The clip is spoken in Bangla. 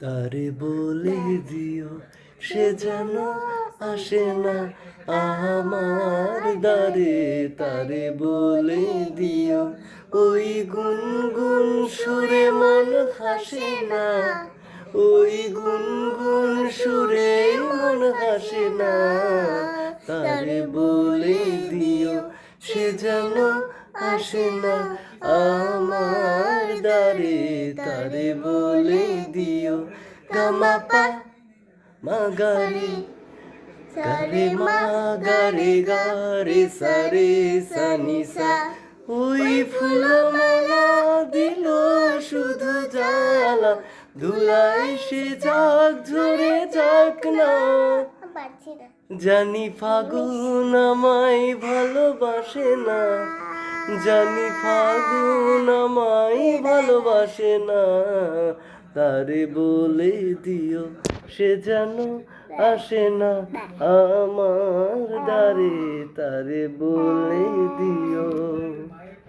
তারে বলে দিও সে যেন আসে না আমার দ্বারে। তারে বলে দিও ওই গুনগুন সুরে মন হাসে না, ওই গুনগুন সুরে মন হাসে না। তারে বলে দিও সে যেন আসে না আমার দ্বারে। তারে বলে দিও গামাপা মাগারে গারে মা গারে গারে সারে সানিসা। ওই ফুলমালা দিল শুধু জ্বালা, ধুলায় সে যাক ঝরে যাক না। জানি ফাগুন আমায় ভালোবাসে না, জানি ফাগুন আমায় ভালোবাসে না। তারে বলে দিও সে যেন আসে না আমার দ্বারে। তারে বলে দিও।